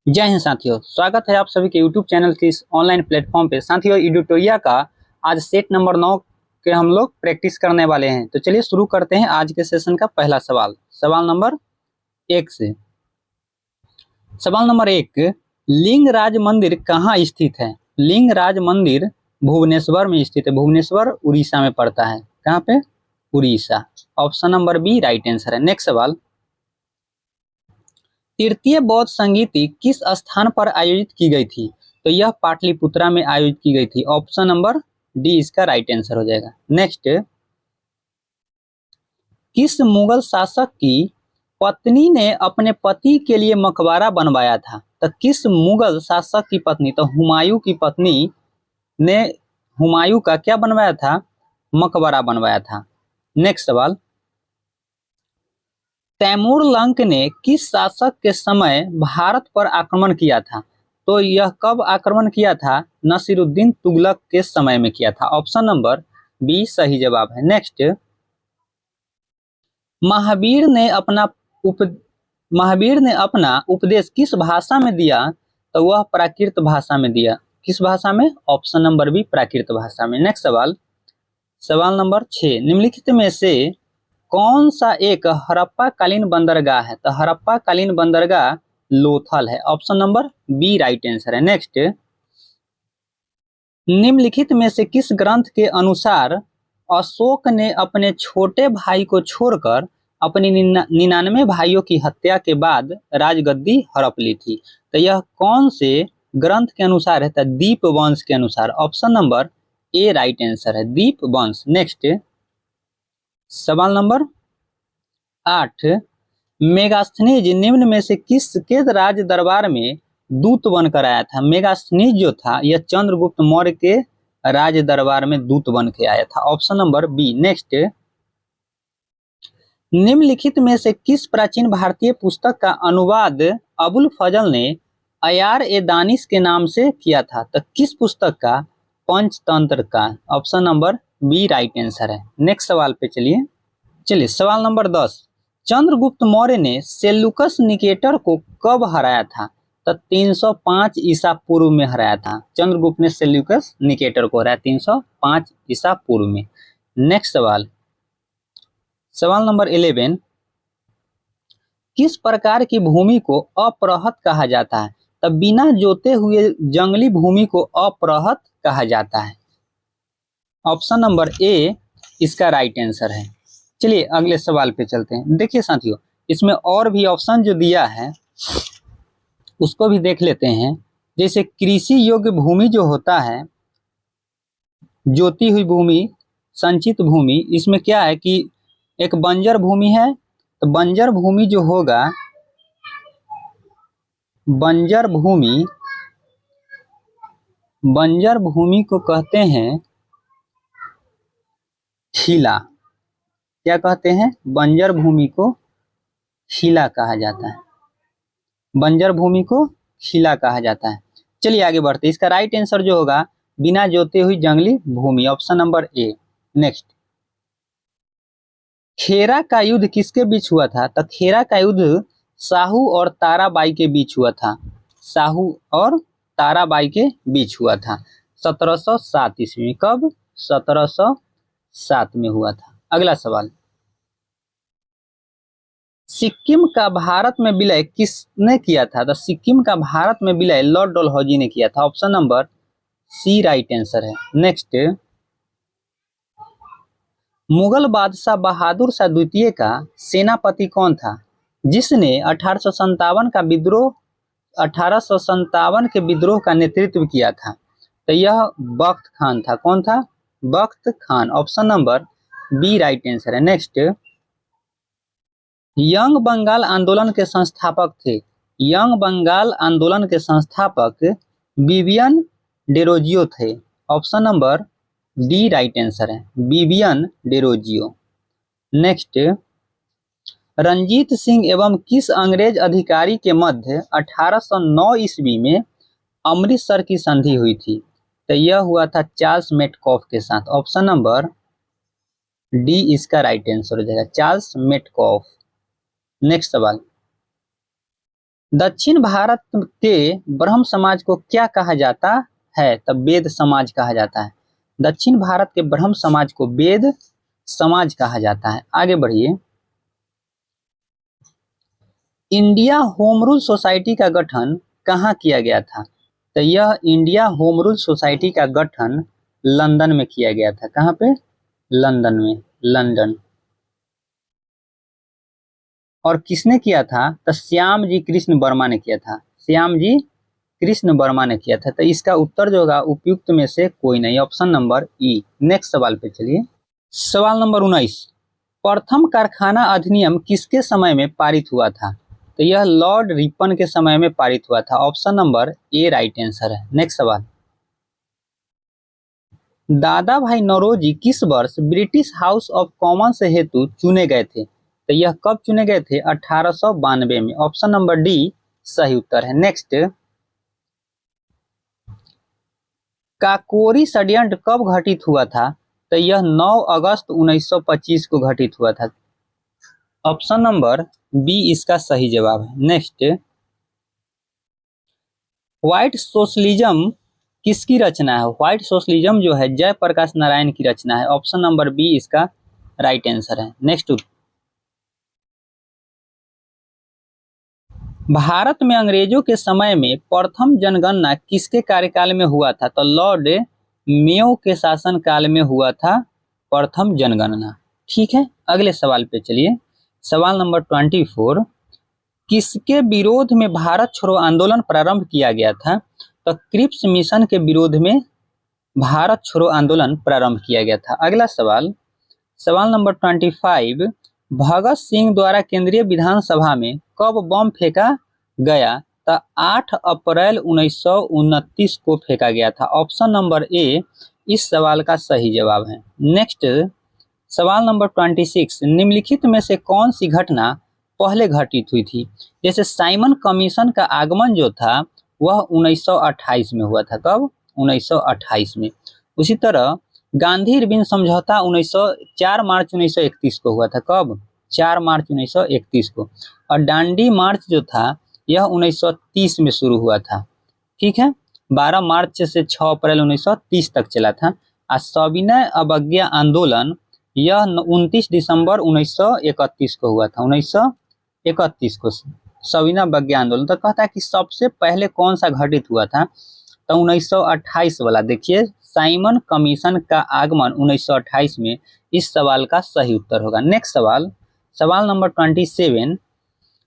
जय हिंद साथियों, स्वागत है आप सभी के YouTube चैनल के इस ऑनलाइन प्लेटफॉर्म पे। साथियों, एडिटोरिया का आज सेट नंबर 9 के हम लोग प्रैक्टिस करने वाले हैं। तो चलिए शुरू करते हैं आज के सेशन का पहला सवाल। सवाल नंबर 1 से। सवाल नंबर 1, लिंगराज मंदिर कहाँ स्थित है? लिंगराज मंदिर भुवनेश्वर में स्थित है। भुवनेश्वर उड़ीसा में पड़ता है। कहाँ पे? Orissa. Option number B right answer है। नेक्स्ट सवाल, तृतीय बौद्ध संगीति किस स्थान पर आयोजित की गई थी? तो यह पाटलिपुत्रा में आयोजित की गई थी। ऑप्शन नंबर डी इसका राइट आंसर हो जाएगा। नेक्स्ट, किस मुगल शासक की पत्नी ने अपने पति के लिए मकबरा बनवाया था? तो किस मुगल शासक की पत्नी? तो हुमायूं की पत्नी ने हुमायूं का क्या बनवाया था? मकबरा बनवाया था। नेक्स्ट सवाल, तैमूर लंक ने किस शासक के समय भारत पर आक्रमण किया था? तो यह कब आक्रमण किया था? नसीरुद्दीन तुगलक के समय में किया था। ऑप्शन नंबर बी सही जवाब है। नेक्स्ट, महावीर ने अपना उपदेश किस भाषा में दिया? तो वह प्राकृत भाषा में दिया। किस भाषा में? ऑप्शन नंबर बी प्राकृत भाषा में। नेक्स्ट सवाल, सवाल नंबर 6, निम्नलिखित में से कौन सा एक हड़प्पा कालीन बंदरगाह है? तो हड़प्पा कालीन बंदरगाह लोथल है। Option number B right answer है। नेक्स्ट, निम्नलिखित में से किस ग्रंथ के अनुसार अशोक ने अपने छोटे भाई को छोड़कर अपनी 99 भाइयों की हत्या के बाद राजगद्दी हड़प ली थी? तो यह कौन से ग्रंथ के अनुसार है? तो दीपवंश के अनुसार। ऑप्शन नंबर ए राइट आंसर है, दीपवंश। नेक्स्ट, सवाल नंबर 8, मेगास्थनीज निम्न में से किसके राज दरबार में दूत बनकर आया था? मेगास्थनीज जो था यह चंद्रगुप्त मौर्य के राज दरबार में दूत बन के आया था। Option number B. नेक्स्ट, निम्नलिखित में से किस प्राचीन भारतीय पुस्तक का अनुवाद अबुल फजल ने अयार ए दानिश के नाम से किया था? तो किस पुस्तक का? पंचतंत्र का। Option number B right answer है। नेक्स्ट सवाल पे चलिए सवाल नंबर 10, चंद्रगुप्त मौर्य ने सेल्यूकस निकेटर को कब हराया था? तो 305 ईसा पूर्व में हराया था। चंद्रगुप्त ने सेल्यूकस निकेटर को हराया 305 ईसा पूर्व में। नेक्स्ट सवाल, सवाल नंबर 11, किस प्रकार की भूमि को अपरहत कहा जाता है? तो बिना जोते हुए जंगली भूमि को अपरहत कहा जाता है। ऑप्शन नंबर ए इसका राइट आंसर है। चलिए अगले सवाल पे चलते हैं। देखिए साथियों, इसमें और भी ऑप्शन जो दिया है उसको भी देख लेते हैं। जैसे कृषि योग्य भूमि जो होता है, जोती हुई भूमि, संचित भूमि, इसमें क्या है कि एक बंजर भूमि है। तो बंजर भूमि जो होगा, बंजर भूमि को कहते हैं खीला। क्या कहते हैं? बंजर भूमि को खीला कहा जाता है। बंजर भूमि को खीला कहा जाता है। चलिए आगे बढ़ते हैं। इसका राइट आंसर जो होगा बिना जोते हुई जंगली भूमि। Option number A. Next, Khera का युद्ध किसके बीच हुआ था? तो खेरा का युद्ध साहू और ताराबाई के बीच हुआ था। साहू और ताराबाई के बीच हुआ था 1707 ईस्वी में। कब? 1707 में हुआ था। अगला सवाल, सिक्किम का भारत में विलय किसने किया था? तो सिक्किम का भारत में विलय लॉर्ड डलहौजी ने किया था। Option number C right answer है। नेक्स्ट, मुगल बादशाह बहादुर शाह द्वितीय का सेनापति कौन था जिसने 1857 के विद्रोह का नेतृत्व किया था? तो यह बख्त खान था। कौन था? Bakht Khan. Option number B right answer है। नेक्स्ट, यंग बंगाल आंदोलन के संस्थापक थे। यंग बंगाल आंदोलन के संस्थापक विवियन डेरोजियो थे। Option number D right answer है, Vivian Derozio. Next, Ranjit Singh एवं किस अंग्रेज अधिकारी के मध्य 1809 ईस्वी में अमृतसर की संधि हुई थी? तो यह हुआ था चार्ल्स मेटकॉफ के साथ। ऑप्शन नंबर डी इसका राइट आंसर हो जाएगा, चार्ल्स मेटकॉफ। नेक्स्ट सवाल, दक्षिण भारत के ब्रह्म समाज को क्या कहा जाता है? तब वेद समाज कहा जाता है। दक्षिण भारत के ब्रह्म समाज को वेद समाज कहा जाता है। आगे बढ़िए। इंडिया होम रूल सोसाइटी का गठन कहाँ किया गया था? तो यह इंडिया होम रूल सोसाइटी का गठन लंदन में किया गया था। कहाँ पे? लंदन में, लंदन। और किसने किया था? तो श्याम जी कृष्ण वर्मा ने किया था। श्याम जी कृष्ण वर्मा ने किया था। तो इसका उत्तर जो होगा उपयुक्त में से कोई नहीं, ऑप्शन नंबर ई। नेक्स्ट सवाल पे चलिए। सवाल नंबर 19, प्रथम कारखाना अधिनियम किसके समय में पारित हुआ था? तो यह लॉर्ड रिपन के समय में पारित हुआ था। ऑप्शन नंबर ए राइट आंसर है। नेक्स्ट सवाल, दादा भाई नौरोजी किस वर्ष ब्रिटिश हाउस ऑफ कॉमन्स हेतु चुने गए थे? तो यह कब चुने गए थे? 1892 में। ऑप्शन नंबर डी सही उत्तर है। नेक्स्ट, काकोरी षड्यंत्र कब घटित हुआ था? तो यह 9 अगस्त 1925 को घटित हुआ था। ऑप्शन नंबर बी इसका सही जवाब है। नेक्स्ट, व्हाइट सोशलिज्म किसकी रचना है? व्हाइट सोशलिज्म जो है जयप्रकाश नारायण की रचना है। ऑप्शन नंबर बी इसका राइट आंसर है। नेक्स्ट, भारत में अंग्रेजों के समय में प्रथम जनगणना किसके कार्यकाल में हुआ था? तो लॉर्ड मेयो के शासन काल में हुआ था प्रथम जनगणना। ठीक है, अगले सवाल पे चलिए। सवाल नंबर 24, किसके विरोध में भारत छोड़ो आंदोलन प्रारंभ किया गया था? तो क्रिप्स मिशन के विरोध में भारत छोड़ो आंदोलन प्रारंभ किया गया था। अगला सवाल, सवाल नंबर 25, भगत सिंह द्वारा केंद्रीय विधानसभा में कब बम फेंका गया? तो 8 अप्रैल 1929 को फेंका गया था। ऑप्शन नंबर ए इस सवाल का सही जवाब है। नेक्स्ट, सवाल नंबर 26, निम्नलिखित में से कौन सी घटना पहले घटित हुई थी? जैसे साइमन कमीशन का आगमन जो था वह 1928 में हुआ था। कब? 1928 में। उसी तरह गांधी इरविन समझौता 4 मार्च 1931 को हुआ था। कब? 4 मार्च 1931 को। और डांडी मार्च जो था यह 1930 में शुरू हुआ था। ठीक है, 12 मार्च से 6 अप्रैल 1930 तक चला था। और सविनय अवज्ञा आंदोलन यह 29 दिसंबर 1931 को हुआ था। 1931 को सविनय अवज्ञा आंदोलन। तो कहता है कि सबसे पहले कौन सा घटित हुआ था? तो 1928 वाला। देखिए, साइमन कमीशन का आगमन 1928 में इस सवाल का सही उत्तर होगा। नेक्स्ट सवाल, सवाल नंबर 27,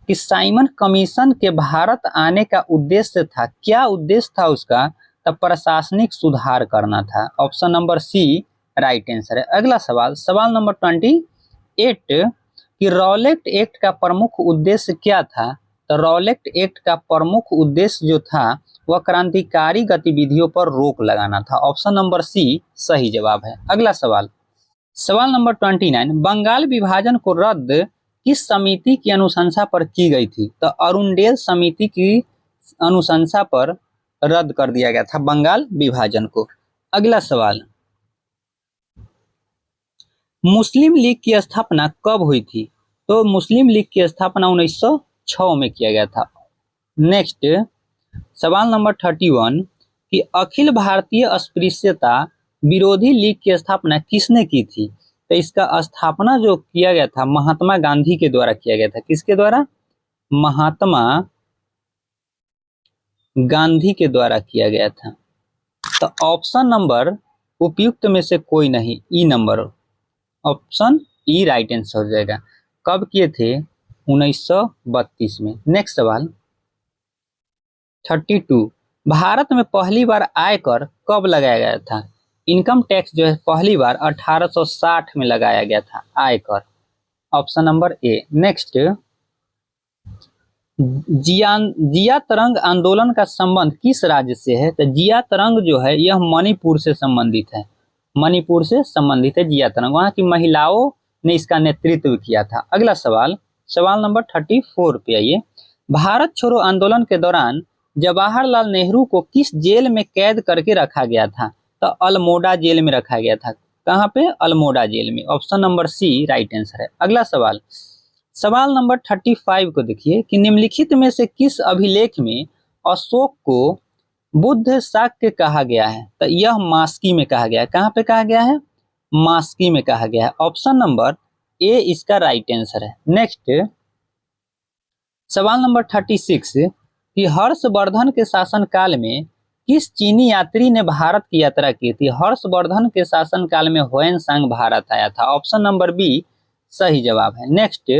कि साइमन कमीशन के भारत आने का उद्देश्य था, क्या उद्देश्य था उसका? तो प्रशासनिक सुधार करना था। Option number C right answer है। अगला सवाल, सवाल नंबर 28, कि रॉलेट एक्ट का प्रमुख उद्देश्य क्या था? तो रॉलेट एक्ट का प्रमुख उद्देश्य जो था वह क्रांतिकारी गतिविधियों पर रोक लगाना था। ऑप्शन नंबर सी सही जवाब है। अगला सवाल, सवाल नंबर 29, बंगाल विभाजन को रद्द किस समिति की अनुशंसा पर की गई थी? तो अरुणडेल समिति की अनुशंसा पर रद्द कर दिया गया था बंगाल विभाजन को। अगला सवाल, मुस्लिम लीग की स्थापना कब हुई थी? तो मुस्लिम लीग की स्थापना 1906 में किया गया था। नेक्स्ट, सवाल नंबर 31, कि अखिल भारतीय अस्पृश्यता विरोधी लीग की स्थापना किसने की थी? तो इसका स्थापना जो किया गया था महात्मा गांधी के द्वारा किया गया था। किसके द्वारा? महात्मा गांधी के द्वारा किया गया था। तो ऑप्शन नंबर उपयुक्त में से कोई नहीं, E number, option E right answer हो जाएगा। कब किए थे? 1932 में। नेक्स्ट सवाल 32, भारत में पहली बार आयकर कब लगाया गया था? इनकम टैक्स जो है पहली बार 1860 में लगाया गया था आयकर। Option number A. नेक्स्ट, जिया तरंग आंदोलन का संबंध किस राज्य से है? तो जिया तरंग जो है यह मणिपुर से संबंधित है। मणिपुर से संबंधित है जिया तरंग, वहां की महिलाओं ने इसका नेतृत्व किया था। अगला सवाल, सवाल नंबर 34 पे आइए। भारत छोड़ो आंदोलन के दौरान जवाहरलाल नेहरू को किस जेल में कैद करके रखा गया था? तो अल्मोड़ा जेल में रखा गया था। कहाँ पे? अल्मोड़ा जेल में। Option number C right answer है। अगला सवाल, सवाल नंबर 35 को देखिए कि निम्नलिखित में से किस अभिलेख में अशोक को बुद्ध शाक्य कहा गया है? तो यह मास्की में कहा गया है। कहाँ पे कहा गया है? मास्की में कहा गया है। ऑप्शन नंबर ए इसका राइट आंसर है। नेक्स्ट सवाल नंबर 36 कि हर्षवर्धन के शासनकाल में किस चीनी यात्री ने भारत की यात्रा की थी? हर्षवर्धन के शासनकाल में ह्वेनसांग भारत आया था। ऑप्शन नंबर बी सही जवाब है। नेक्स्ट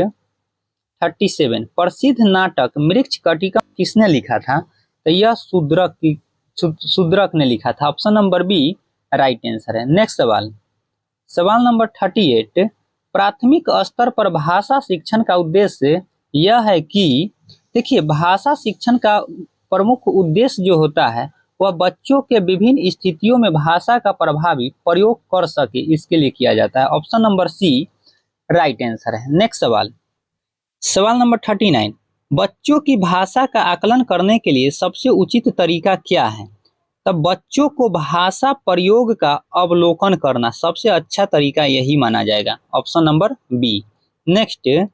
37 प्रसिद्ध नाटक मृक्ष कटिकम किसने लिखा था? तो यह शूद्रक ने लिखा था। Option number B right answer है। नेक्स्ट सवाल नंबर 38 प्राथमिक स्तर पर भाषा शिक्षण का उद्देश्य यह है कि देखिए भाषा शिक्षण का प्रमुख उद्देश्य जो होता है वह बच्चों के विभिन्न स्थितियों में भाषा का प्रभावी प्रयोग कर सके, इसके लिए किया जाता है। Option number C right answer है। नेक्स्ट सवाल नंबर 39 बच्चों की भाषा का आकलन करने के लिए सबसे उचित तरीका क्या है? तब बच्चों को भाषा प्रयोग का अवलोकन करना सबसे अच्छा तरीका यही माना जाएगा। Option number B. नेक्स्ट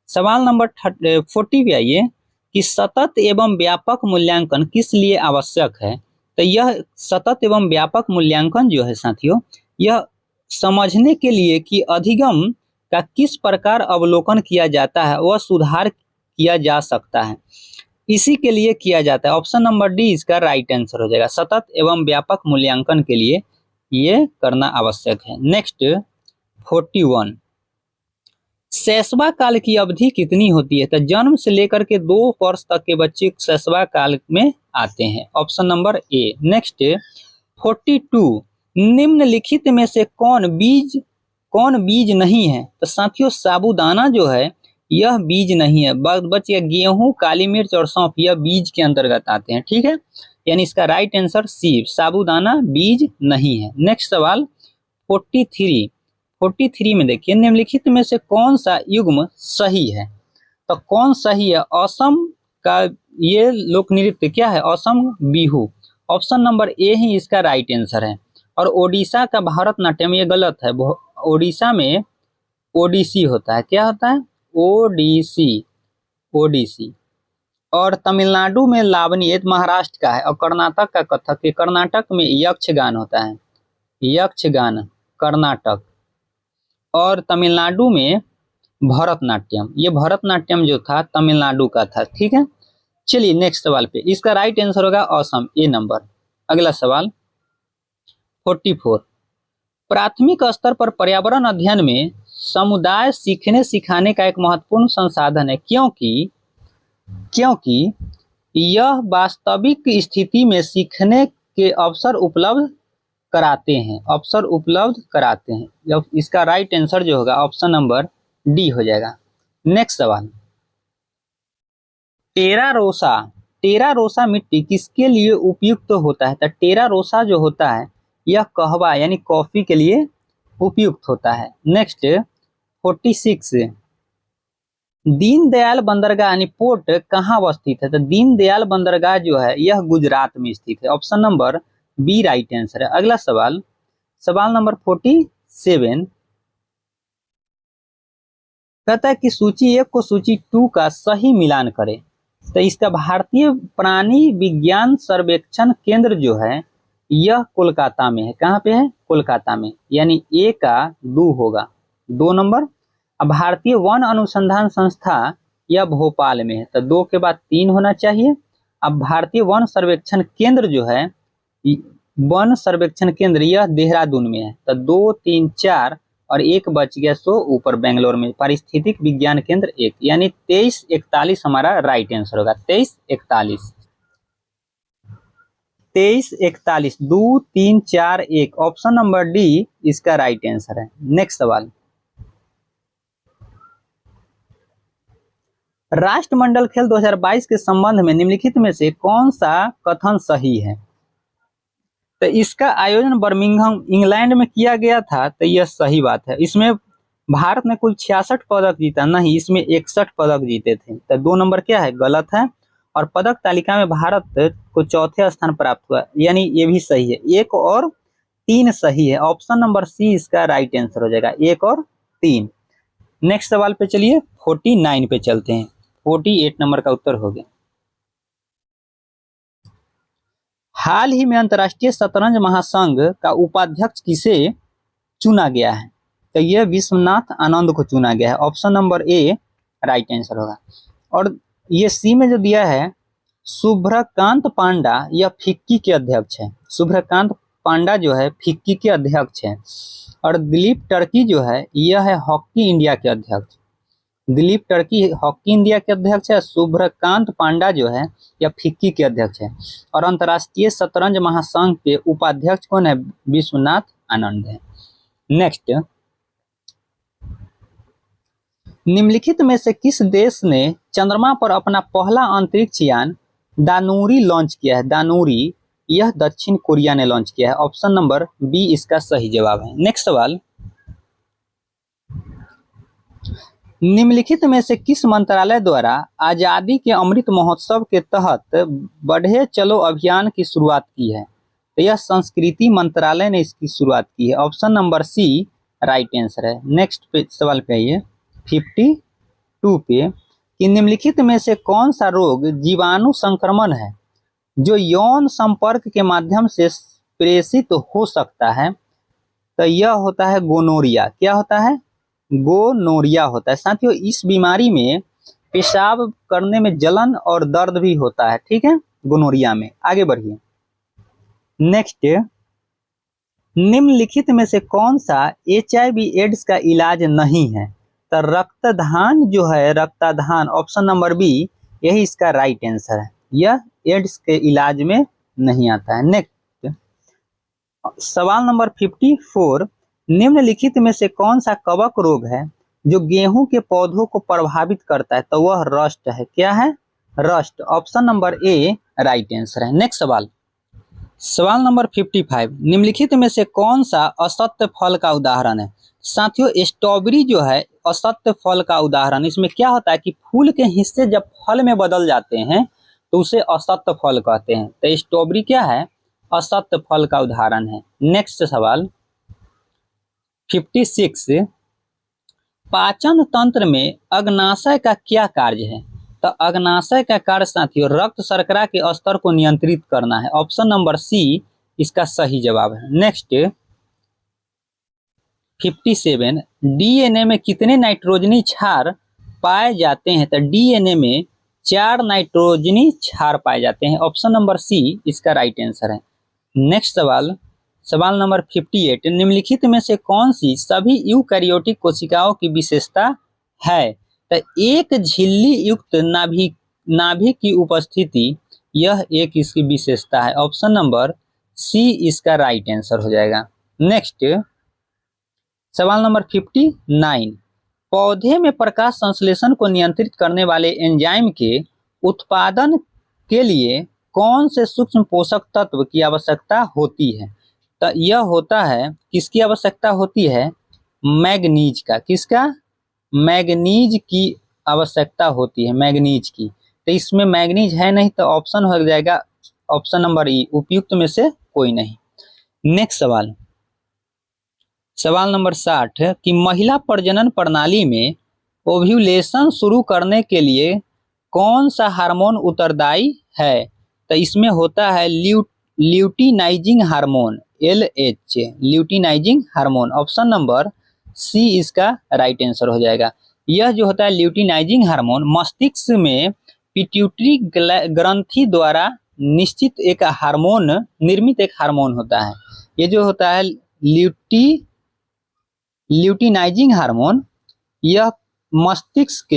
सवाल नंबर 40 पे आइए कि सतत एवं व्यापक मूल्यांकन किस लिए आवश्यक है? तो यह सतत एवं व्यापक मूल्यांकन जो है साथियों, यह समझने के लिए कि अधिगम का किस प्रकार अवलोकन किया जाता है, वह सुधार किया जा सकता है, इसी के लिए किया जाता है। ऑप्शन नंबर डी इसका राइट आंसर हो जाएगा। सतत एवं व्यापक मूल्यांकन के लिए ये करना आवश्यक है। नेक्स्ट 41 शैशवा काल की अवधि कितनी होती है? तो जन्म से लेकर के 2 वर्ष तक के बच्चे शैशवा काल में आते हैं। Option number A. नेक्स्ट 42 निम्नलिखित में से कौन बीज नहीं है? तो साथियों साबूदाना जो है यह बीज नहीं है। बच गया गेहूं, काली मिर्च और सौंफ, यह बीज के अंतर्गत आते हैं। ठीक है, यानी इसका राइट आंसर सी साबूदाना बीज नहीं है। नेक्स्ट सवाल 43 में देखिए निम्नलिखित में से कौन सा युग्म सही है? तो कौन सही है? असम का ये लोक नृत्य क्या है? Assam Bihu. Option number A ही इसका राइट आंसर है। और ओडिशा का भारतनाट्यम ये गलत है। ओडिशा में ओडिसी होता है। क्या होता है? ओडिसी। और तमिलनाडु में लावनी, ये महाराष्ट्र का है। और कर्नाटक का कथक है। कर्नाटक में यक्षगान होता है। यक्षगान कर्नाटक। और तमिलनाडु में भरतनाट्यम, ये भरतनाट्यम जो था तमिलनाडु का था। ठीक है, चलिए नेक्स्ट सवाल पे इसका राइट आंसर होगा असम, ए नंबर। अगला सवाल 44 प्राथमिक स्तर पर पर्यावरण अध्ययन में समुदाय सीखने सिखाने का एक महत्वपूर्ण संसाधन है, क्योंकि यह वास्तविक स्थिति में सीखने के अवसर उपलब्ध कराते हैं। जब इसका राइट आंसर जो होगा ऑप्शन नंबर डी हो जाएगा। नेक्स्ट सवाल टेरारोसा मिट्टी किसके लिए उपयुक्त होता है? तो टेरारोसा जो होता है यह कहवा यानी कॉफी के लिए उपयुक्त होता है। नेक्स्ट 46 दीनदयाल बंदरगाह यानी पोर्ट कहाँ अवस्थित है? तो दीनदयाल बंदरगाह जो है यह गुजरात में स्थित है। Option number B right answer है। अगला सवाल नंबर 47 कहता है कि सूची 1 को सूची 2 का सही मिलान करें। तो इसका भारतीय प्राणी विज्ञान सर्वेक्षण केंद्र जो है यह कोलकाता में है। कहाँ पे है? कोलकाता में, यानी ए का 2 होगा, 2 नंबर। अब भारतीय वन अनुसंधान संस्था यह भोपाल में है, तो 2 के बाद 3 होना चाहिए। अब भारतीय वन सर्वेक्षण केंद्र जो है वन सर्वेक्षण केंद्र यह देहरादून में है, तो 2 3 4 और 1 बच गया, सो ऊपर बेंगलोर में पारिस्थितिक विज्ञान केंद्र 1, यानी 2341 हमारा राइट आंसर होगा। 2341 2 3 4 1 ऑप्शन नंबर डी इसका राइट आंसर है। नेक्स्ट सवाल राष्ट्रमंडल खेल 2022 के संबंध में निम्नलिखित में से कौन सा कथन सही है? तो इसका आयोजन बर्मिंघम इंग्लैंड में किया गया था, तो यह सही बात है। इसमें भारत ने कुल 66 पदक जीता, नहीं इसमें 61 पदक जीते थे, तो 2 नंबर क्या है? गलत है। और पदक तालिका में भारत को 4थे स्थान प्राप्त हुआ, यानी ये भी सही है। 1 और 3 सही है। ऑप्शन नंबर सी इसका राइट आंसर हो जाएगा, 1 और 3। नेक्स्ट सवाल पे चलिए 49 पे चलते हैं। 48 नंबर का उत्तर हो गया। हाल ही में अंतर्राष्ट्रीय शतरंज महासंघ का उपाध्यक्ष किसे चुना गया है? तो यह विश्वनाथ आनंद को चुना गया है। ऑप्शन नंबर ए राइट आंसर होगा। और ये सी में जो दिया है शुभ्रकांत पांडा, यह फिक्की के अध्यक्ष है। शुभ्रकांत पांडा जो है फिक्की के अध्यक्ष है। और दिलीप टर्की जो है यह है हॉकी इंडिया के अध्यक्ष। दिलीप टर्की हॉकी इंडिया के अध्यक्ष है। शुभ्रकांत पांडा जो है यह फिक्की के अध्यक्ष है। और अंतर्राष्ट्रीय शतरंज महासंघ के उपाध्यक्ष कौन है? विश्वनाथ आनंद है। नेक्स्ट, निम्नलिखित में से किस देश ने चंद्रमा पर अपना पहला अंतरिक्ष यान दानूरी लॉन्च किया है? दानूरी यह दक्षिण कोरिया ने लॉन्च किया है। ऑप्शन नंबर बी इसका सही जवाब है। नेक्स्ट सवाल, निम्नलिखित में से किस मंत्रालय द्वारा आजादी के अमृत महोत्सव के तहत बढ़े चलो अभियान की शुरुआत की है? तो यह संस्कृति मंत्रालय ने इसकी शुरुआत की है। Option number C right answer है। नेक्स्ट सवाल पे आइए 52 पे, कि निम्नलिखित में से कौन सा रोग जीवाणु संक्रमण है जो यौन संपर्क के माध्यम से प्रेषित हो सकता है? तो यह होता है गोनोरिया। क्या होता है? गोनोरिया होता है। साथियों, इस बीमारी में पेशाब करने में जलन और दर्द भी होता है। ठीक है, गोनोरिया में। आगे बढ़िए। नेक्स्ट, निम्नलिखित में से कौन सा HIV एड्स का इलाज नहीं है? तो रक्तदान जो है, रक्तदान, ऑप्शन नंबर बी यही इसका राइट आंसर है। यह एड्स के इलाज में नहीं आता है। नेक्स्ट सवाल नंबर 54, निम्नलिखित में से कौन सा कवक रोग है जो गेहूं के पौधों को प्रभावित करता है? तो वह रस्ट है। क्या है? रस्ट। ऑप्शन नंबर ए राइट आंसर है। नेक्स्ट सवाल, सवाल नंबर 55, निम्नलिखित में से कौन सा असत्य फल का उदाहरण है? साथियों, स्ट्रॉबेरी जो है असत्य फल का उदाहरण। इसमें क्या होता है कि फूल के हिस्से जब फल में बदल जाते हैं तो उसे असत्य फल कहते हैं। तो स्ट्रॉबेरी क्या है? असत्य फल का उदाहरण है। नेक्स्ट सवाल 56, पाचन तंत्र में अग्नाशय का क्या कार्य है? तो अग्नाशय का कार्य साथियों रक्त शर्करा के स्तर को नियंत्रित करना है। ऑप्शन नंबर सी इसका सही जवाब है। नेक्स्ट 57, DNA में कितने नाइट्रोजनी क्षार पाए जाते हैं? तो DNA में 4 नाइट्रोजनी क्षार पाए जाते हैं। ऑप्शन नंबर सी इसका राइट आंसर है। नेक्स्ट सवाल, सवाल नंबर 58, निम्नलिखित में से कौन सी सभी यूकैरियोटिक कोशिकाओं की विशेषता है? तो एक झिल्ली युक्त नाभिक की उपस्थिति, यह एक इसकी विशेषता है। ऑप्शन नंबर सी इसका राइट आंसर हो जाएगा। नेक्स्ट सवाल नंबर 59, पौधे में प्रकाश संश्लेषण को नियंत्रित करने वाले एंजाइम के उत्पादन के लिए कौन से सूक्ष्म पोषक तत्व की आवश्यकता होती है? तो यह होता है, किसकी आवश्यकता होती है? मैग्नीज का। किसका? मैग्नीज की आवश्यकता होती है, मैग्नीज की। तो इसमें मैग्नीज है नहीं, तो ऑप्शन हो जाएगा ऑप्शन नंबर ई, उपयुक्त में से कोई नहीं। नेक्स्ट सवाल, सवाल नंबर 60, कि महिला प्रजनन प्रणाली में ओव्यूलेशन शुरू करने के लिए कौन सा हार्मोन उत्तरदायी है? तो इसमें होता है luteinizing hormone, LH, luteinizing hormone. Option number C इसका राइट आंसर हो जाएगा। यह जो होता है ल्यूटिनाइजिंग हार्मोन मस्तिष्क में पिट्यूटरी ग्रंथि द्वारा निर्मित एक हार्मोन होता है। ये जो होता है ल्यूटिनाइजिंग हार्मोन, यह मस्तिष्क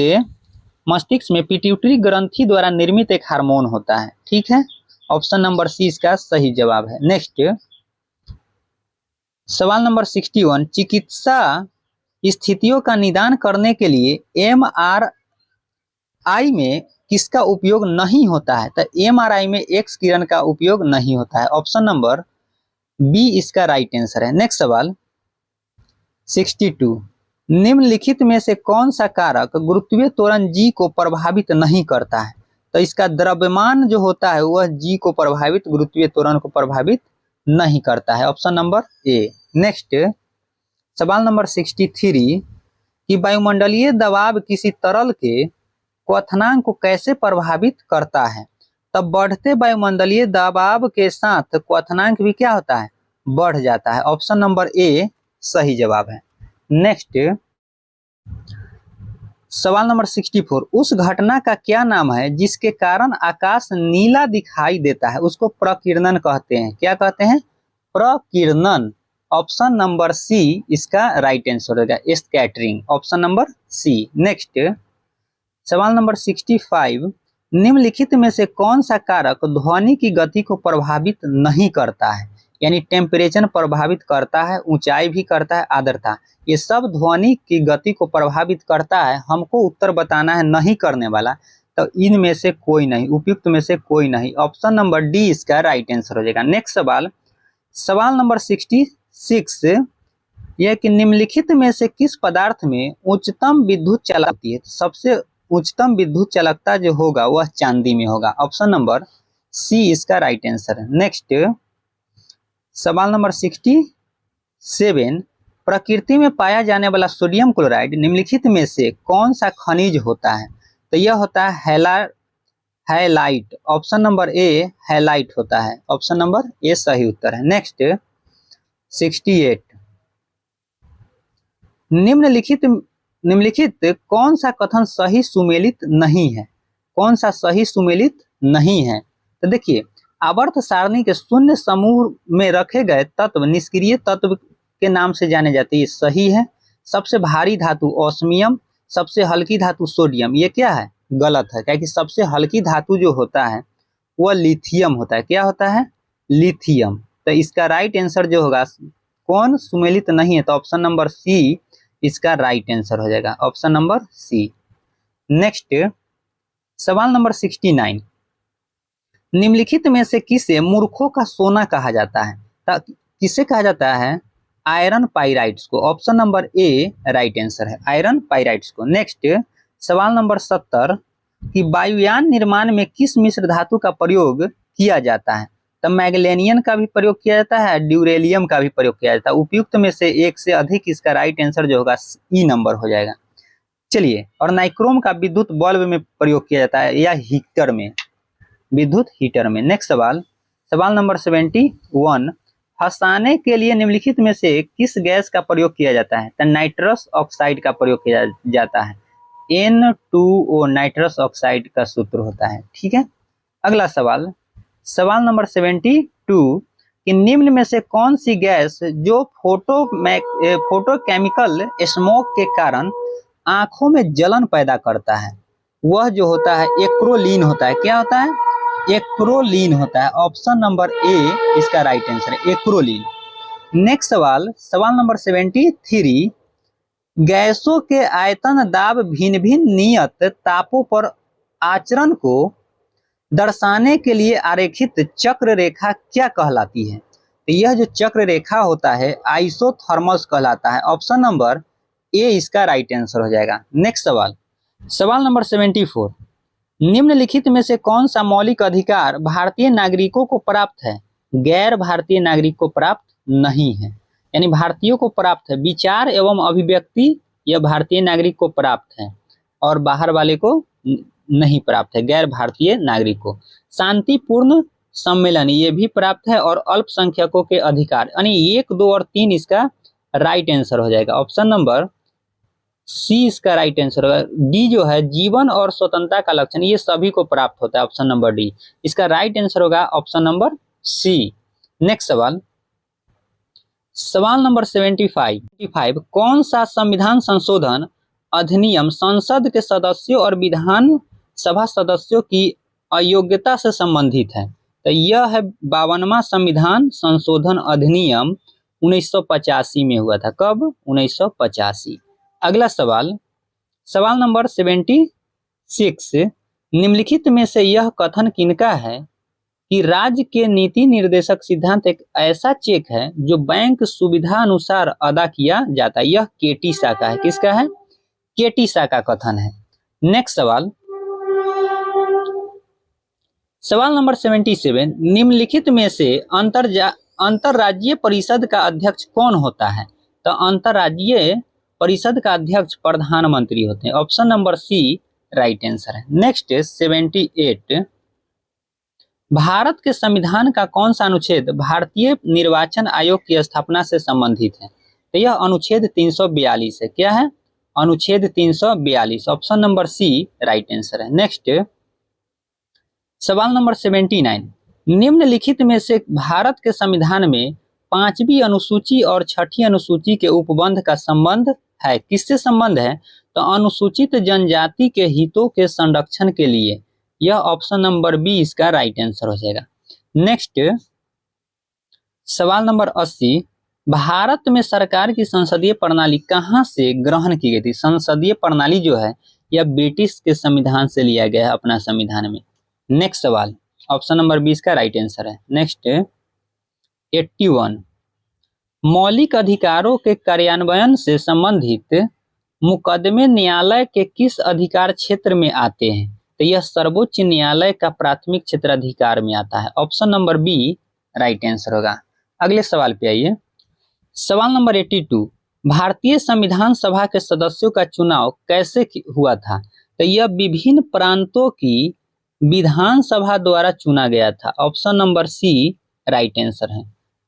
में पिट्यूटरी ग्रंथि द्वारा निर्मित एक हार्मोन होता है। ठीक है, ऑप्शन नंबर सी इसका सही जवाब है। नेक्स्ट सवाल नंबर 61, चिकित्सा स्थितियों का निदान करने के लिए MRI में किसका उपयोग नहीं होता है? तो MRI में एक्स किरण का उपयोग नहीं होता है। ऑप्शन नंबर बी इसका राइट आंसर है। नेक्स्ट सवाल 62, निम्नलिखित में से कौन सा कारक गुरुत्वीय त्वरण G को प्रभावित नहीं करता है? तो इसका द्रव्यमान जो होता है वह G को प्रभावित, गुरुत्वीय त्वरण को प्रभावित नहीं करता है। Option number A. नेक्स्ट सवाल नंबर 63, कि वायुमंडलीय दबाव किसी तरल के क्वथनांक को कैसे प्रभावित करता है। तब बढ़ते वायुमंडलीय दबाव के साथ क्वथनांक भी क्या होता है, बढ़ जाता है। ऑप्शन नंबर ए सही जवाब है। नेक्स्ट सवाल नंबर 64, उस घटना का क्या नाम है जिसके कारण आकाश नीला दिखाई देता है, उसको प्रकीर्णन कहते हैं। क्या कहते हैं, प्रकीर्णन। ऑप्शन नंबर सी इसका राइट आंसर होगा, scattering. Option number C. Next सवाल नंबर 65, निम्नलिखित में से कौन सा कारक ध्वनि की गति को प्रभावित नहीं करता है। यानी टेम्परेचर प्रभावित करता है, ऊंचाई भी करता है, आर्द्रता, ये सब ध्वनि की गति को प्रभावित करता है। हमको उत्तर बताना है नहीं करने वाला, तो इनमें से कोई नहीं, उपयुक्त में से कोई नहीं। ऑप्शन नंबर डी इसका राइट आंसर हो जाएगा। नेक्स्ट सवाल, सवाल नंबर 66, यह कि निम्नलिखित में से किस पदार्थ में उच्चतम विद्युत चालकता होती है। सबसे उच्चतम विद्युत चालकता जो होगा वह चांदी में होगा। ऑप्शन नंबर सी इसका राइट आंसर है। नेक्स्ट सवाल नंबर 67, प्रकृति में पाया जाने वाला सोडियम क्लोराइड निम्नलिखित में से कौन सा खनिज होता है। तो यह होता है हैलाइट। ऑप्शन नंबर ए हैलाइट होता है। ऑप्शन नंबर ए सही उत्तर है। नेक्स्ट 68, निम्नलिखित कौन सा कथन सही सुमेलित नहीं है। कौन सा सही सुमेलित नहीं है, तो देखिए, आवर्त सारणी के शून्य समूह में रखे गए तत्व निष्क्रिय तत्व के नाम से जाने जाते हैं, ये सही है। सबसे भारी धातु ऑस्मियम, सबसे हल्की धातु सोडियम, ये क्या है, गलत है। क्योंकि सबसे हल्की धातु जो होता है वह लिथियम होता है। क्या होता है, लिथियम। तो इसका राइट आंसर जो होगा, कौन सुमेलित नहीं है, तो ऑप्शन नंबर सी इसका राइट आंसर हो जाएगा। Option number C. नेक्स्ट सवाल नंबर 69, निम्नलिखित में से किसे मूर्खों का सोना कहा जाता है। किसे कहा जाता है, आयरन पाइराइट्स को। ऑप्शन नंबर ए राइट आंसर है, आयरन पाइराइट्स को। नेक्स्ट सवाल नंबर 70, कि वायुयान निर्माण में किस मिश्र धातु का प्रयोग किया जाता है। तो मैग्लेनियन का भी प्रयोग किया जाता है, ड्यूरेलियम का भी प्रयोग किया जाता है। उपयुक्त में से एक से अधिक, इसका राइट आंसर जो होगा ई नंबर हो जाएगा। चलिए, और नाइक्रोम का विद्युत बल्ब में प्रयोग किया जाता है या हीटर में, विद्युत हीटर में। नेक्स्ट सवाल नंबर 71, फंसाने के लिए निम्नलिखित में से किस गैस का प्रयोग किया जाता है। तो नाइट्रस ऑक्साइड का प्रयोग किया जाता है। N2O नाइट्रस ऑक्साइड का सूत्र होता है। ठीक है, अगला सवाल नंबर 72, कि निम्न में से कौन सी गैस जो फोटोकेमिकल स्मोक के कारण आंखों में जलन पैदा करता है, वह जो होता है एक्रोलीन होता है। क्या होता है, एक्रोलीन होता है। ऑप्शन नंबर ए इसका राइट आंसर है, एक्रोलीन। नेक्स्ट सवाल नंबर 73, गैसों के आयतन दाब भिन्न भिन्न नियत तापों पर आचरण को दर्शाने के लिए आरेखित चक्र रेखा क्या कहलाती है। तो यह जो चक्र रेखा होता है आइसोथर्मस कहलाता है। ऑप्शन नंबर ए इसका राइट आंसर हो जाएगा। नेक्स्ट सवाल नंबर 74, निम्नलिखित में से कौन सा मौलिक अधिकार भारतीय नागरिकों को प्राप्त है, गैर भारतीय नागरिक को प्राप्त नहीं है। यानी भारतीयों को प्राप्त है, विचार एवं अभिव्यक्ति यह भारतीय नागरिक को प्राप्त है और बाहर वाले को नहीं प्राप्त है, गैर भारतीय नागरिक को। शांतिपूर्ण सम्मेलन ये भी प्राप्त है, और अल्पसंख्यकों के अधिकार, यानी 1, 2 और 3 इसका राइट आंसर हो जाएगा। ऑप्शन नंबर सी इसका राइट आंसर होगा। डी जो है जीवन और स्वतंत्रता का लक्षण, ये सभी को प्राप्त होता है। ऑप्शन नंबर डी इसका राइट आंसर होगा, ऑप्शन नंबर सी। नेक्स्ट सवाल नंबर 75, कौन सा संविधान संशोधन अधिनियम संसद के सदस्यों और विधान सभा सदस्यों की अयोग्यता से संबंधित है। तो यह है 52वां संविधान संशोधन अधिनियम 1985 में हुआ था। कब, 1985। अगला सवाल नंबर 76, निम्नलिखित में से यह कथन किनका है कि राज्य के नीति निर्देशक सिद्धांत एक ऐसा चेक है जो बैंक सुविधा अनुसार अदा किया जाता है। यह केटी शाह का है। किसका है, केटी शाह का कथन है। नेक्स्ट सवाल नंबर 77, निम्नलिखित में से अंतरराज्यीय परिषद का अध्यक्ष कौन होता है। तो अंतरराज्यीय परिषद का अध्यक्ष प्रधानमंत्री होते हैं। Option number C right answer है। नेक्स्ट 78, भारत के संविधान का कौन सा अनुच्छेद भारतीय निर्वाचन आयोग की स्थापना से संबंधित है? तो यह अनुच्छेद 342 है। क्या है? अनुच्छेद 342। Option number C right answer है। नेक्स्ट सवाल नंबर 79, निम्नलिखित में से भारत के संविधान में 5वीं अनुसूची और 6ठी अनुसूची के उपबंध का संबंध है? किससे संबंध है? तो अनुसूचित जनजाति के हितों के संरक्षण के लिए। यह ऑप्शन नंबर बी इसका राइट आंसर हो जाएगा। नेक्स्ट सवाल नंबर 80, भारत में सरकार की संसदीय प्रणाली कहां से ग्रहण की गई थी? संसदीय प्रणाली जो है यह ब्रिटिश के संविधान से लिया गया है अपना संविधान में। नेक्स्ट सवाल ऑप्शन नंबर 20 का राइट आंसर है। नेक्स्ट 81, मौलिक अधिकारों के कार्यान्वयन से संबंधित मुकदमे न्यायालय के किस अधिकार क्षेत्र में आते हैं? तो यह सर्वोच्च न्यायालय का प्राथमिक क्षेत्राधिकार में आता है। Option number B right answer होगा। अगले सवाल पे आइए। सवाल नंबर 82, भारतीय संविधान सभा के सदस्यों का चुनाव कैसे हुआ था? तो यह विभिन्न प्रांतों की विधानसभा द्वारा चुना गया था। Option number C right answer है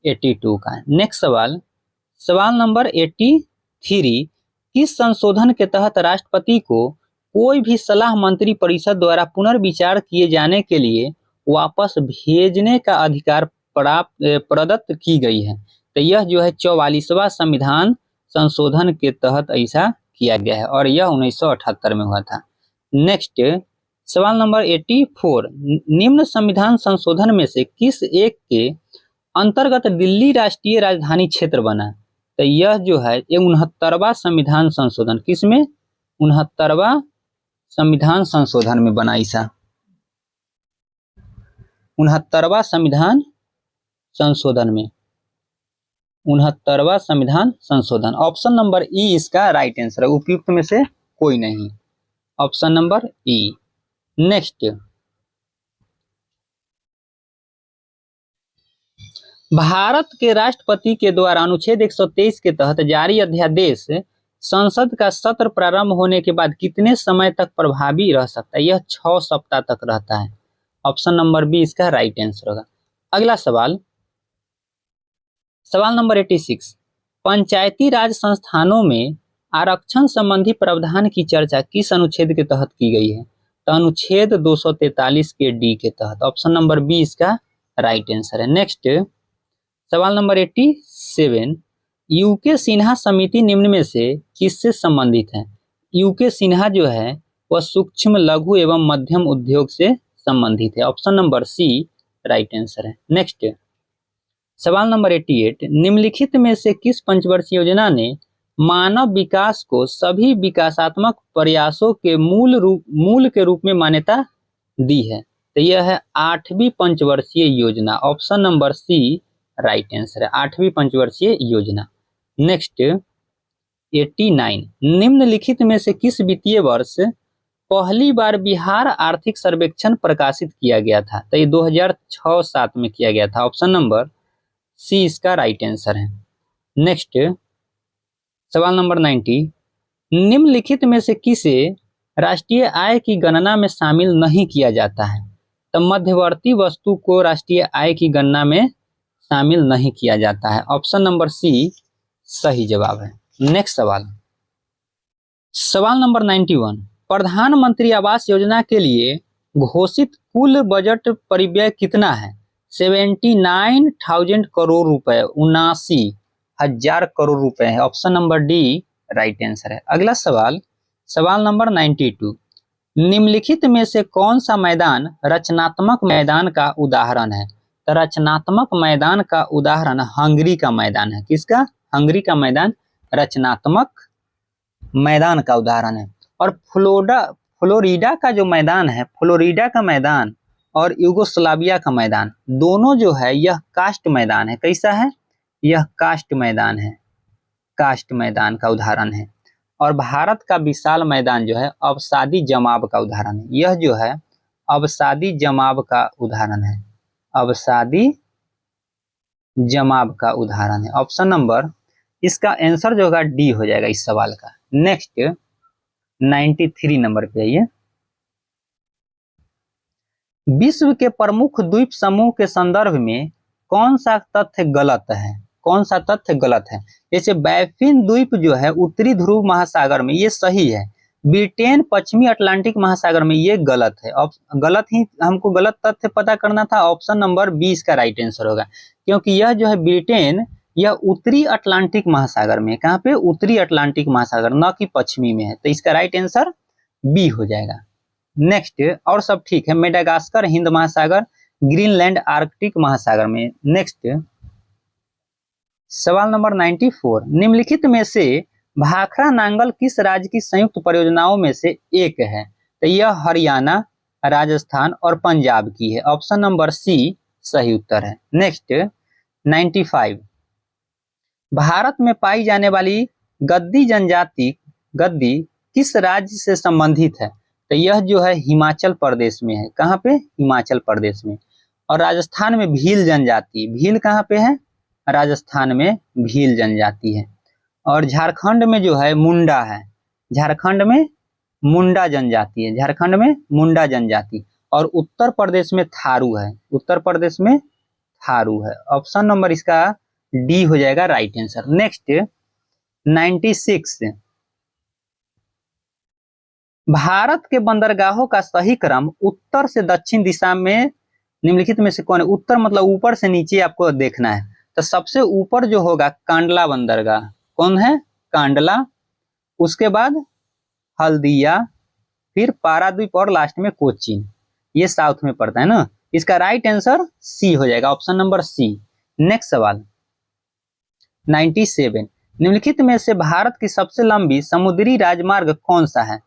82 का। नेक्स्ट सवाल, सवाल नंबर 83, किस संशोधन के तहत राष्ट्रपति को कोई भी सलाह मंत्री परिषद द्वारा पुनर्विचार किए जाने के लिए वापस भेजने का अधिकार प्रदत्त की गई है? तो यह जो है 44वां संविधान संशोधन के तहत ऐसा किया गया है और यह 1978 में हुआ था। नेक्स्ट सवाल नंबर 84, निम्न संविधान संशोधन में से किस एक के अंतर्गत दिल्ली राष्ट्रीय राजधानी क्षेत्र बना? तो यह जो है ये 69वां संविधान संशोधन, किसमें? 69वां संविधान संशोधन में बना। ऐसा 69वां संविधान संशोधन में, 69वां संविधान संशोधन। ऑप्शन नंबर ई इसका राइट आंसर है, उपयुक्त में से कोई नहीं। ऑप्शन नंबर ई। नेक्स्ट भारत के राष्ट्रपति के द्वारा अनुच्छेद 123 के तहत जारी अध्यादेश संसद का सत्र प्रारंभ होने के बाद कितने समय तक प्रभावी रह सकता है? यह 6 सप्ताह तक रहता है। ऑप्शन नंबर बी इसका राइट आंसर होगा। अगला सवाल, सवाल नंबर 86, पंचायती राज संस्थानों में आरक्षण संबंधी प्रावधान की चर्चा किस अनुच्छेद के तहत की गई है? तो अनुच्छेद 243 के डी के तहत। ऑप्शन नंबर बी इसका राइट आंसर है। नेक्स्ट सवाल नंबर 87, यूके सिन्हा समिति निम्न में से किससे संबंधित है? यूके सिन्हा जो है वह सूक्ष्म लघु एवं मध्यम उद्योग से संबंधित है। Option number C right answer है। नेक्स्ट सवाल नंबर 88, निम्नलिखित में से किस पंचवर्षीय योजना ने मानव विकास को सभी विकासात्मक प्रयासों के मूल के रूप में मान्यता दी है? तो यह है 8वीं पंचवर्षीय योजना। Option number C right answer है, 8वीं पंचवर्षीय योजना। नेक्स्ट 89, निम्नलिखित में से किस वित्तीय वर्ष पहली बार बिहार आर्थिक सर्वेक्षण प्रकाशित किया गया था? तो ये 2006-07 में किया गया था। ऑप्शन नंबर सी इसका राइट आंसर है। नेक्स्ट सवाल नंबर 90, निम्नलिखित में से किसे राष्ट्रीय आय की गणना में शामिल नहीं किया जाता है? तो मध्यवर्ती वस्तु को राष्ट्रीय आय की गणना में शामिल नहीं किया जाता है। ऑप्शन नंबर सी सही जवाब है। नेक्स्ट सवाल, सवाल नंबर 91, प्रधानमंत्री आवास योजना के लिए घोषित कुल बजट परिव्यय कितना है? 79,000 करोड़ रुपए, 79,000 करोड़ रुपए है। Option number D right answer है। अगला सवाल, सवाल नंबर 92, निम्नलिखित में से कौन सा मैदान रचनात्मक मैदान का उदाहरण है? तो रचनात्मक मैदान का उदाहरण हंगरी का मैदान है। किसका? हंगरी का मैदान रचनात्मक मैदान का उदाहरण है। और फ्लोरिडा का जो मैदान है, फ्लोरिडा का मैदान और यूगोस्लाविया का मैदान, दोनों जो है यह कास्ट मैदान है। कैसा है? यह कास्ट मैदान है, कास्ट मैदान का उदाहरण है। और भारत का विशाल मैदान जो है अवसादी जमाव का उदाहरण है। यह जो है अवसादी जमाव का उदाहरण है, अवसादी जमाव का उदाहरण है। ऑप्शन नंबर इसका आंसर जो होगा डी हो जाएगा इस सवाल का। नेक्स्ट 93 नंबर पे आइए। विश्व के प्रमुख द्वीप समूह के संदर्भ में कौन सा तथ्य गलत है? कौन सा तथ्य गलत है? जैसे बैफिन द्वीप जो है उत्तरी ध्रुव महासागर में, ये सही है। ब्रिटेन पश्चिमी अटलांटिक महासागर में, ये गलत है। गलत ही हमको गलत तथ्य पता करना था। ऑप्शन नंबर बी इसका राइट आंसर होगा, क्योंकि यह जो है ब्रिटेन, यह उत्तरी अटलांटिक महासागर में, कहाँ पे? उत्तरी अटलांटिक महासागर, न कि पश्चिमी में है। तो इसका राइट आंसर बी हो जाएगा। नेक्स्ट और सब ठीक है। मेडागास्कर हिंद महासागर, ग्रीनलैंड आर्कटिक महासागर में। नेक्स्ट सवाल नंबर 94, निम्नलिखित में से भाखड़ा नांगल किस राज्य की संयुक्त परियोजनाओं में से एक है? तो यह हरियाणा, राजस्थान और पंजाब की है। ऑप्शन नंबर सी सही उत्तर है। नेक्स्ट 95, भारत में पाई जाने वाली गद्दी जनजाति गद्दी किस राज्य से संबंधित है? तो यह जो है हिमाचल प्रदेश में है। कहाँ पे? हिमाचल प्रदेश में। और राजस्थान में भील जनजाति, भील कहाँ पे है? राजस्थान में भील जनजाति है। और झारखंड में जो है मुंडा है, झारखंड में मुंडा जनजाति है, झारखंड में मुंडा जनजाति। और उत्तर प्रदेश में थारू है, उत्तर प्रदेश में थारू है। ऑप्शन नंबर इसका डी हो जाएगा राइट आंसर। नेक्स्ट 96, भारत के बंदरगाहों का सही क्रम उत्तर से दक्षिण दिशा में निम्नलिखित में से कौन है? उत्तर मतलब ऊपर से नीचे आपको देखना है। तो सबसे ऊपर जो होगा कांडला बंदरगाह, कौन है? कांडला। उसके बाद हल्दिया, फिर पारादीप और लास्ट में कोचीन। ये साउथ में पड़ता है ना। इसका राइट आंसर सी हो जाएगा, ऑप्शन नंबर सी। नेक्स्ट सवाल 97, निम्नलिखित में से भारत की सबसे लंबी समुद्री राजमार्ग कौन सा है?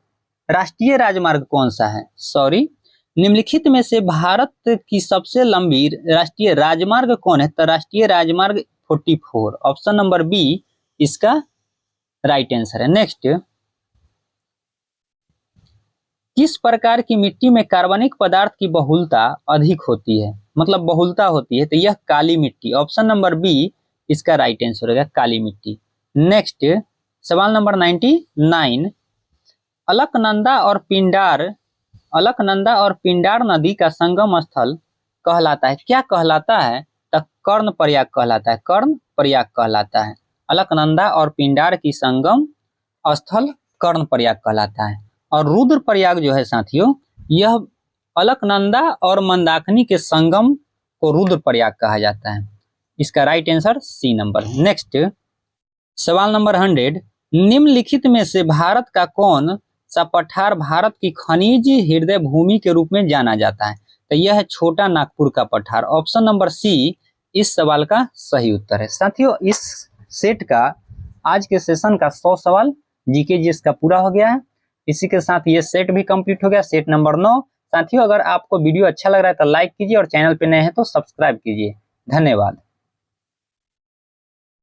राष्ट्रीय राजमार्ग कौन सा है? सॉरी, निम्नलिखित में से भारत की सबसे लंबी राष्ट्रीय राजमार्ग कौन है? तो राष्ट्रीय राजमार्ग 44, ऑप्शन नंबर बी इसका राइट आंसर है। नेक्स्ट, किस प्रकार की मिट्टी में कार्बनिक पदार्थ की बहुलता अधिक होती है? मतलब बहुलता होती है। तो यह काली मिट्टी, ऑप्शन नंबर बी इसका राइट आंसर होगा, काली मिट्टी। नेक्स्ट सवाल नंबर 99, अलकनंदा और पिंडार नदी का संगम स्थल कहलाता है, क्या कहलाता है? तो कर्ण प्रयाग कहलाता है, कर्ण प्रयाग कहलाता है। अलकनंदा और पिंडार की संगम स्थल कर्ण प्रयाग कहलाता है। और रुद्र प्रयाग जो है साथियों, यह अलकनंदा और मंदाकिनी के संगम को रुद्र प्रयाग कहा जाता है। इसका right answer C number. Next सवाल नंबर 100, निम्नलिखित में से भारत का कौन सा पठार भारत की खनिज हृदय भूमि के रूप में जाना जाता है? तो यह है छोटा नागपुर का पठार। ऑप्शन नंबर सी इस सवाल का सही उत्तर है। साथियों इस सेट का आज के सेशन का 100 सवाल जीके जीएस का पूरा हो गया है। इसी के साथ ये सेट भी कंप्लीट हो गया, सेट नंबर 9। साथियों अगर आपको वीडियो अच्छा लग रहा है तो लाइक कीजिए और चैनल पे नए हैं तो सब्सक्राइब कीजिए। धन्यवाद।